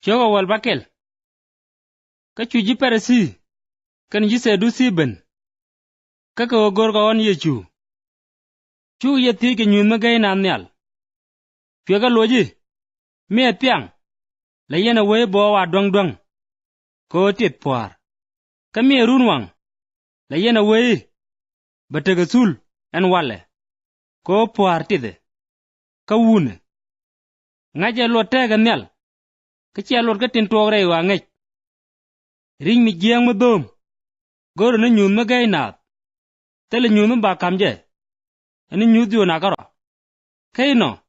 Chogo wal bakel. Ka chuji peresi. Kan ji sedusi ben. Ka ka ogor ka on yechu. Chu ye thi ke nyun magay na nyal. Pyaga loji. Me piang. La yena we bo wa dwang dwang. Ko tit puar. Ka me runwang. La yena we. Batega sul en wale. Ko puar tide. Ka wune. Ngaje lo tega nyal. Ka chia lor ka tin tuogre wa ngej. Ring mi jiang mo dom. Goro na nyun magay na. Tele nyun ba kamje. Ani nyud yo na karo. Kay no.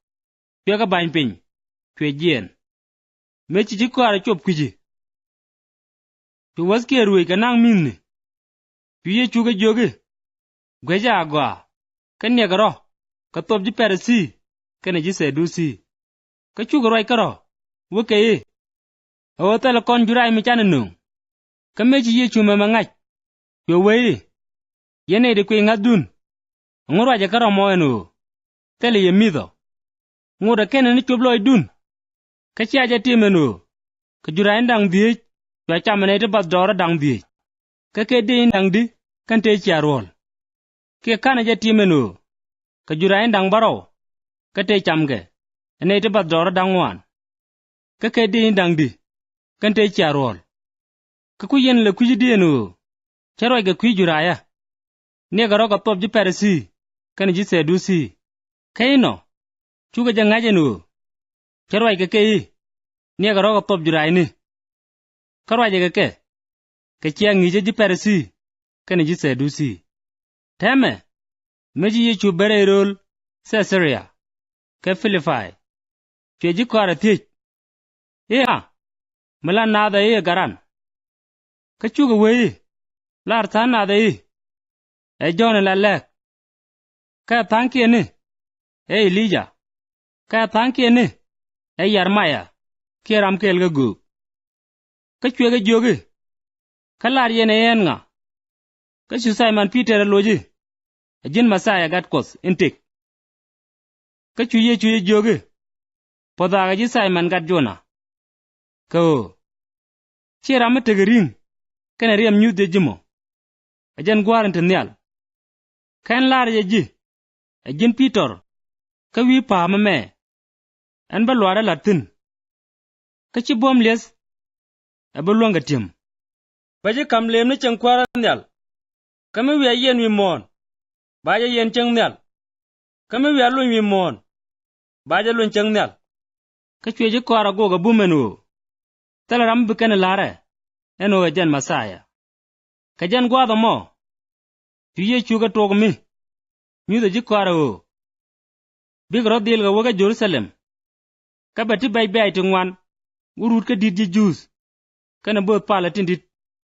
Pyaga bain ping. Kwe jien. Mechi jikwara chop kuji. Tu waski ruwe ka nang minni. Piye chuga joge. Gweja agwa. Kanya karo. Ka top ji peresi. Kanya ji sedusi. Ka chuga roi karo. Wake ye. Awata la kon jurai mi chana nung. Ka mechi ye chuma mangach. Kwe weye. Yene de kwe ngadun. Ngurwa je karo mo enu. Tele ye mido. Ngura kene ni chublo idun. Ka chia je timenu. Ka jurai ndang diej. Kwa chamane te bas dora dang diej. Ka ke di ndang di. Kan te chia rol. Ke kana je timenu. Ka jurai ndang baro. Ka te chamge. Ene te bas dora dang wan. Ka ke di ndang di. Kan te chia rol. Ka kuyen le kuji di enu. Charoi ke kuji juraya. Ne garo ka top ji peresi. Kan ji sedusi. Kaino. Chuga jangaje nu. Charoi ke kei. Ne garo ka top jurai ni. Karwa je ke. Ke chia ngije ji peresi. Kan ji sedusi. Teme. Meji ye chu bere rol. Caesarea. Ke Philippi. Che ji kwara tich. Ea. Mala nada ye garan. Ka chuga wei. Lar tan nada ye. E John la lek. Ka tanki ni. E Elijah. Ka tanki ni. E Yermaya. Kiram kelga gu. Ka chuga jogi. Ka lar yene yen nga. Ka shu Simon Peter loji. E jin Masaya gat kos intik. Ka chuye jogi. Podaga ji Simon gat Jona. Ka o. Chira ma tegering. Kana riem nyude jimo. E jan gwaran nyal. Kan lar ye ji. E jin Peter. Ka wi pa ma me. En ba lwara latin. Ka chi bom les. E ba luanga tim. Ba ji kam lem ni cheng kwara nyal. Kami wi yen wi mon. Ba ja yen cheng nyal. Kami wi alun wi mon. Ba ja lun cheng nyal. Ka chwe ji kwara go ga bumenu. Tala ram bikene lare. Eno ga jan Masaya. Ka jan gwada mo. Piye chuga tog mi. Nyuda ji kwara o. Bigro dil ga waga Jerusalem. Ka bati bay bay tingwan. Urut ka dit ji jus. Kana bod pala tindit.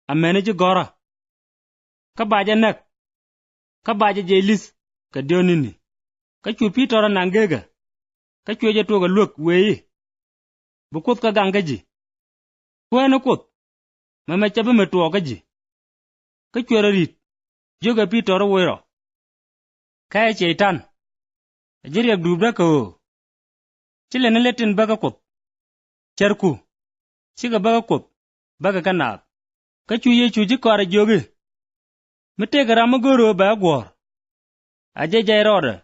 Amene ji gora. Ka baja nak. Ka baja jelis. Ka dionini. Ka chu Peter nangega. Ka chweje toga luk weye. Bukut ka gangaji. Kweno kut. Mama chabe me tuwa gaji. Ka chwere rit. Joga Peter wero. Kaya cheitan. Ajiriak dubra ka o. Chile na letin baga kut. Charku. Chiga baga kut. Baga kanat. Ka chuye chuji kwara jogi. Mitega ramagoro ba gwor. Aje jairode.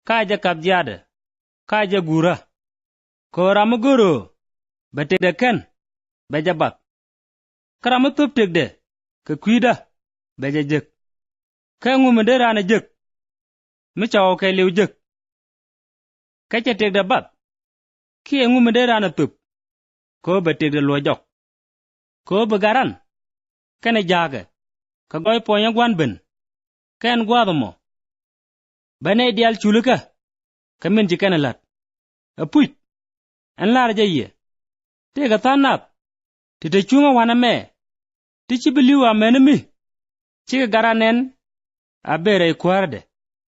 Kaja kabjade. Kaja gura. Ko ramagoro. Batega ken. Bajabat. Karama tup tegde. Ka kwida. Bajajek. Ka ngumende rana jek. Michaw kay liw jek. Ka ca tegde bat. Ki ngumende rana tup. Ko ba tegde lojok. Ko bagaran. Kene jage. Ka goy ponya gwan ben. Ken gwadamo. Bane dial chuluka. Ka minji kene lat. Apuit. An lar jaye. Tega tanap. Tite chunga wana me. Tichi biliwa menemi. Chika garanen. Abere kwarde.